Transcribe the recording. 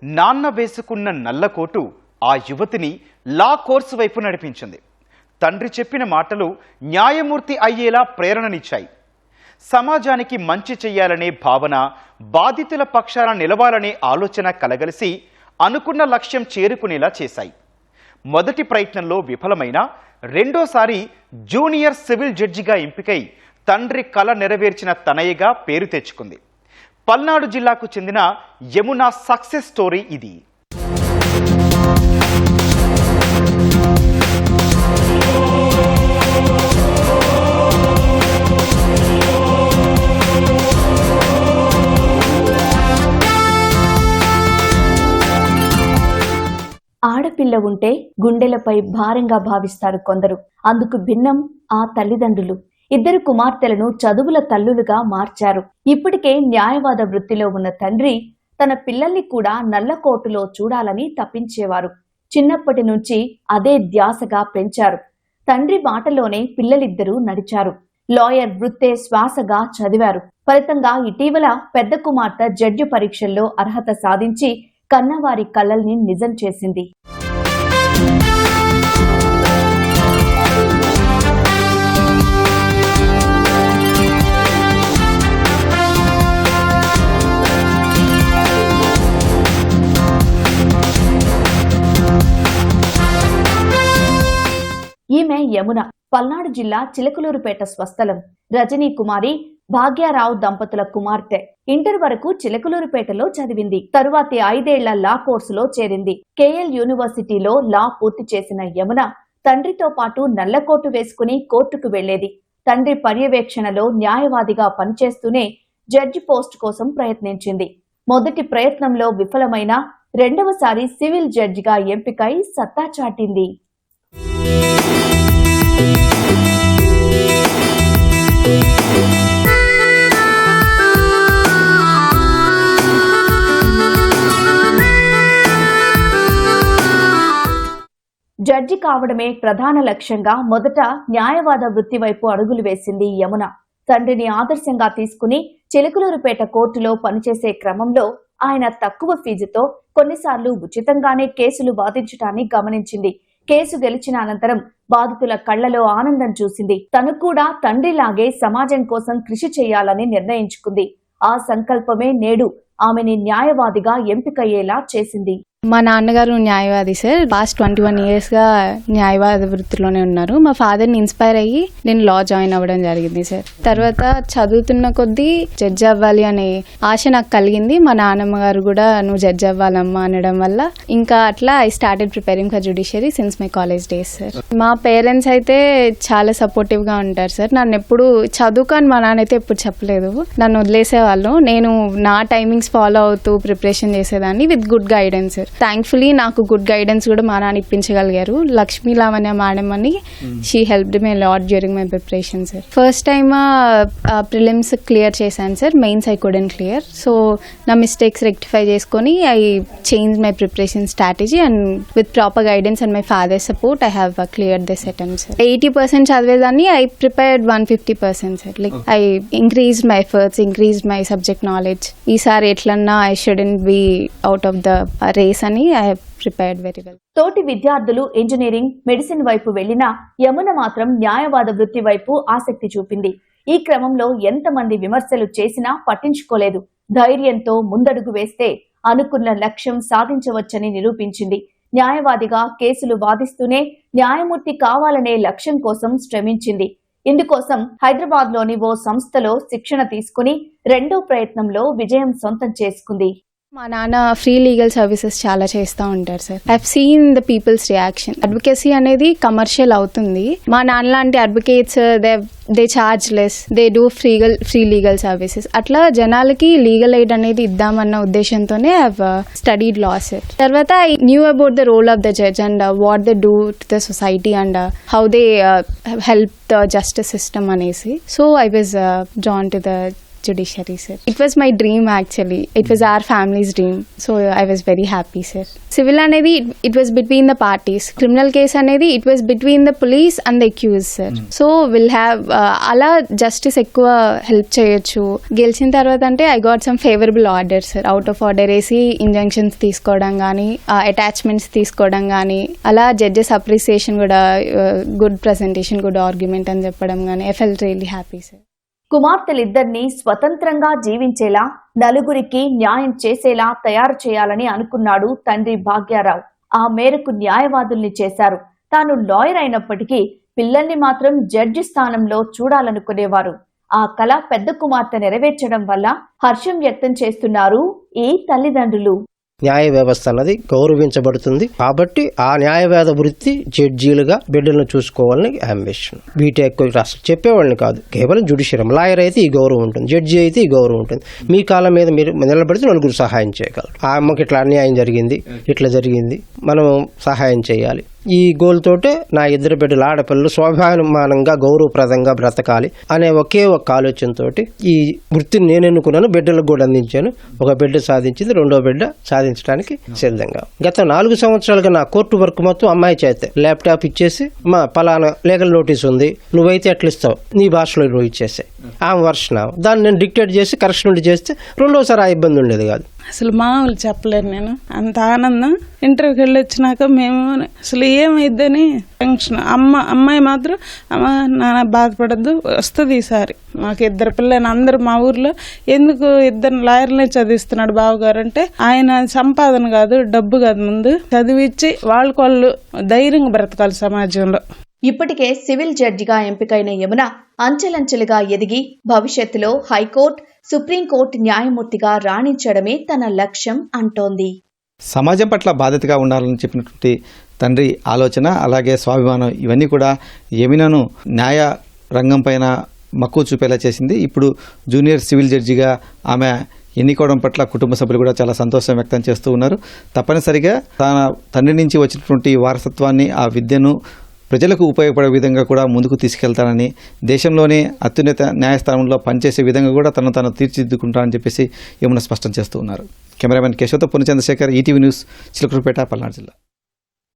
నాన్న వేసుకున్న నల్లకోటు ఆ యువతిని లా కోర్సు వైపు నడిపించింది. తండ్రి చెప్పిన మాటలు న్యాయమూర్తి అయ్యేలా ప్రేరణనిచ్చాయి. సమాజానికి మంచి చెయ్యాలనే భావన, బాధితుల పక్షాన నిలవాలనే ఆలోచన కలగలిసి అనుకున్న లక్ష్యం చేరుకునేలా చేశాయి. మొదటి ప్రయత్నంలో విఫలమైన రెండోసారి జూనియర్ సివిల్ జడ్జిగా ఎంపికై తండ్రి కల నెరవేర్చిన తనయ్యగా పేరు తెచ్చుకుంది. పల్నాడు జిల్లాకు చెందిన యమున సక్సెస్ స్టోరీ ఇది. ఆడపిల్ల ఉంటే గుండెలపై భారంగా భావిస్తారు కొందరు. అందుకు భిన్నం ఆ తల్లిదండ్రులు. ఇద్దరు కుమార్తెలను చదువుల తల్లులుగా మార్చారు. ఇప్పటికే న్యాయవాద వృత్తిలో ఉన్న తండ్రి తన పిల్లల్ని కూడా నల్లకోటులో చూడాలని తప్పించేవారు. చిన్నప్పటి నుంచి అదే ధ్యాసగా పెంచారు. తండ్రి బాటలోనే పిల్లలిద్దరూ నడిచారు. లాయర్ వృత్తే శ్వాసగా చదివారు. ఫలితంగా ఇటీవల పెద్ద కుమార్తె జడ్జి పరీక్షల్లో అర్హత సాధించి కన్నవారి కలల్ని నిజం చేసింది. ఈమె యమున పల్నాడు జిల్లా చిలకలూరుపేట స్వస్థలం. రజనీ కుమారి, భాగ్యారావు దంపతుల కుమార్తె. ఇంటర్ వరకు చిలకలూరుపేటలో చదివింది. తరువాతి 5 ఏళ్ల లా కోర్సులో చేరింది. కేఎల్ యూనివర్సిటీలో లా పూర్తి చేసిన యమున తండ్రితో పాటు నల్లకోటు వేసుకుని కోర్టుకు వెళ్లేది. తండ్రి పర్యవేక్షణలో న్యాయవాదిగా పనిచేస్తూనే జడ్జి పోస్ట్ కోసం ప్రయత్నించింది. మొదటి ప్రయత్నంలో విఫలమైన రెండవసారి సివిల్ జడ్జిగా ఎంపికై సత్తా చాటింది. జడ్జి కావడమే ప్రధాన లక్ష్యంగా మొదట న్యాయవాద వృత్తి వైపు అడుగులు వేసింది యమున. తండ్రిని ఆదర్శంగా తీసుకుని చిలకలూరుపేట కోర్టులో పనిచేసే క్రమంలో ఆయన తక్కువ ఫీజుతో కొన్నిసార్లు ఉచితంగానే కేసులు వాదించడాన్ని గమనించింది. కేసు గెలిచిన అనంతరం బాధితుల కళ్లలో ఆనందం చూసింది. తను కూడా తండ్రిలాగే సమాజం కోసం కృషి చేయాలని నిర్ణయించుకుంది. ఆ సంకల్పమే నేడు ఆమెని న్యాయవాదిగా ఎంపికయ్యేలా చేసింది. మా నాన్నగారు న్యాయవాది సార్. లాస్ట్ 21 years గా న్యాయవాద వృత్తిలోనే ఉన్నారు. మా ఫాదర్ని ఇన్స్పైర్ అయ్యి నేను లా జాయిన్ అవ్వడం జరిగింది సార్. తర్వాత చదువుతున్న కొద్దీ జడ్జి అవ్వాలి అనే ఆశ నాకు కలిగింది. మా నాన్నమ్మ గారు కూడా నువ్వు జడ్జి అవ్వాలమ్మా అనడం వల్ల ఇంకా అట్లా I started preparing for judiciary since my college days sir. మా పేరెంట్స్ అయితే చాలా సపోర్టివ్ గా ఉంటారు సార్. నన్ను ఎప్పుడు చదువుకొని మా నాన్న అయితే ఎప్పుడు చెప్పలేదు. నన్ను వదిలేసేవాళ్ళు. నేను నా టైమింగ్స్ ఫాలో అవుతూ ప్రిపరేషన్ చేసేదాన్ని with good guidance sir. Thankfully నాకు గుడ్ గైడెన్స్ కూడా మా నాన్న ఇప్పించగలిగారు. లక్ష్మీ లావణ్య మేడం అని she helped me lot during my preparation sir. First time prelims clear చేశాను sir. Mains I couldn't clear. So నా మిస్టేక్స్ రెక్టిఫై చేసుకొని I change my preparation strategy and with proper guidance and my father support I have clear this attempt sir. 80% చదివేదాన్ని I prepared 150% sir. Like I increased my efforts, increased my subject knowledge. ఈసారి ఎట్లన్నా I shouldn't be out of the race అని I have prepared very well. తోటి విద్యార్థులు engineering, medicine వైపు వెళ్లినా యమున మాత్రం న్యాయవాద వృత్తి వైపు ఆసక్తి చూపింది. ఈ క్రమంలో ఎంతమంది విమర్శలు చేసినా పట్టించుకోలేదు. ధైర్యంతో ముందడుగు వేస్తే అనుకున్న లక్ష్యం సాధించవచ్చని నిరూపించింది. న్యాయవాదిగా కేసులు వాదిస్తూనే న్యాయమూర్తి కావాలనే లక్ష్యం కోసం శ్రమించింది. ఇందుకోసం హైదరాబాద్ లోని ఓ సంస్థలో శిక్షణ తీసుకుని రెండో ప్రయత్నంలో విజయం సొంతం చేసుకుంది. మా నాన్న ఫ్రీ లీగల్ సర్వీసెస్ చాలా చేస్తూ ఉంటారు sir. I have seen the people's reaction. Advocacy అనేది కమర్షియల్ అవుతుంది. మా నాన్న లాంటి advocates they charge less, they do free legal services. అట్లా జనాలకి లీగల్ ఎయిడ్ అనేది ఇద్దామన్న ఉద్దేశంతోనే I have studied law sir. తర్వాత I knew about the role of the judge and what they do to the society and how they help the justice system అనేసి. So I was drawn to the judiciary, sir. It was my dream actually. It was our family's dream. So I was very happy, sir. Civil anedi it was between the parties. Criminal case anedi it was between the police and the accused, sir. So we'll have ala justice ఎక్కువ help చేయొచ్చు. గెలిచిన తర్వాత అంటే I got some favorable orders, sir. Out of order వేసి injunctions తీసుకోవడం కానీ attachments తీసుకోవడం కానీ అలా జడ్జెస్ అప్రిసియేషన్ కూడా గుడ్ ప్రెజెంటేషన్ గుడ్ ఆర్గ్యుమెంట్ అని చెప్పడం కానీ I felt really happy, sir. కుమార్తెలిద్దరినీ స్వతంత్రంగా జీవించేలా నలుగురికి న్యాయం చేసేలా తయారు చేయాలని అనుకున్నాడు తండ్రి భాగ్యారావు. ఆ మేరకు న్యాయవాదుల్ని చేశారు. తాను లాయర్ అయినప్పటికీ పిల్లల్ని మాత్రం జడ్జి స్థానంలో చూడాలనుకునేవారు. ఆ కళ పెద్ద కుమార్తె నెరవేర్చడం వల్ల హర్షం వ్యక్తం చేస్తున్నారు ఈ తల్లిదండ్రులు. న్యాయ వ్యవస్థ అన్నది గౌరవించబడుతుంది కాబట్టి ఆ న్యాయవాద వృత్తి జడ్జీలుగా బిడ్డలను చూసుకోవాలని అంబిషన్. బీటెక్ అసలు చెప్పేవాళ్ళని కాదు, కేవలం జ్యుడిషియరీ. లాయర్ అయితే ఈ గౌరవం ఉంటుంది, జడ్జి అయితే ఈ గౌరవం ఉంటుంది. మీ కాలం మీద మీరు నిలబడితే నలుగురు సహాయం చేయగలరు. ఆ అమ్మకి ఇట్లా అన్యాయం జరిగింది, ఇట్లా జరిగింది, మనం సహాయం చేయాలి. ఈ గోల్ తోటే నా ఇద్దరు బిడ్డలు ఆడపిల్లలు స్వాభిమానంగా గౌరవప్రదంగా బ్రతకాలి అనే ఒకే ఒక ఆలోచనతోటి ఈ వృత్తిని నేను ఎన్నుకున్నాను. బిడ్డలకు కూడా అందించాను. ఒక బిడ్డ సాధించింది, రెండో బిడ్డ సాధించడానికి సిద్ధంగా. గత 4 సంవత్సరాలుగా నా కోర్టు వర్క్ మొత్తం అమ్మాయి చేస్తే ల్యాప్టాప్ ఇచ్చేసి మా పలానా లీగల్ నోటీస్ ఉంది, నువ్వైతే ఎట్లా ఇస్తావు నీ భాషలో నువ్వు ఇచ్చేసే ఆమె వర్షన్. దాన్ని నేను డిక్టేట్ చేసి కరెక్షన్ చేస్తే రెండోసారి ఆ ఇబ్బంది ఉండేది కాదు. అసలు మామూలు చెప్పలేను నేను. అంత ఆనందం. ఇంటర్వ్యూకి వెళ్ళి వచ్చినాక మేము అసలు ఏమైద్దని టెన్షన్. అమ్మాయి మాత్రం అమ్మ నాన్న బాధపడద్దు, వస్తుంది ఈసారి. మాకు 2 పిల్లలు. అందరూ మా ఊర్లో ఎందుకు 2 లాయర్లనే చదివిస్తున్నాడు బావగారు అంటే, ఆయన సంపాదన కాదు, డబ్బు కాదు, ముందు చదివించి వాళ్ళు ధైర్యంగా బ్రతకాలి సమాజంలో. ఇప్పటికే సివిల్ జడ్జిగా ఎంపికైన యమున అంచెలంచెలుగా ఎదిగి భవిష్యత్తులో హైకోర్టు, సుప్రీంకోర్టు న్యాయమూర్తిగా రాణించడమే తన లక్ష్యం అంటోంది. సమాజం పట్ల బాధ్యతగా ఉండాలని చెప్పినటువంటి తండ్రి ఆలోచన, అలాగే స్వాభిమానం, ఇవన్నీ కూడా యమునను న్యాయ రంగం పైన మక్కువ చూపేలా చేసింది. ఇప్పుడు జూనియర్ సివిల్ జడ్జిగా ఆమె ఎన్నుకోవడం పట్ల కుటుంబ సభ్యులు కూడా చాలా సంతోషం వ్యక్తం చేస్తూ ఉన్నారు. తప్పనిసరిగా తన తండ్రి నుంచి వచ్చినటువంటి వారసత్వాన్ని, ఆ విద్యను ప్రజలకు ఉపయోగపడే విధంగా కూడా ముందుకు తీసుకెళ్తానని, దేశంలోనే అత్యున్నత న్యాయస్థానంలో పనిచేసే విధంగా కూడా తను తీర్చిదిద్దుకుంటానని చెప్పేసి యమున స్పష్టం చేస్తూ ఉన్నారు. కెమెరామెన్ కేశవతో పూర్ణచంద్రశేఖర్, ఈటీవీ న్యూస్, చిలకలూరిపేట, పల్నాడు జిల్లా.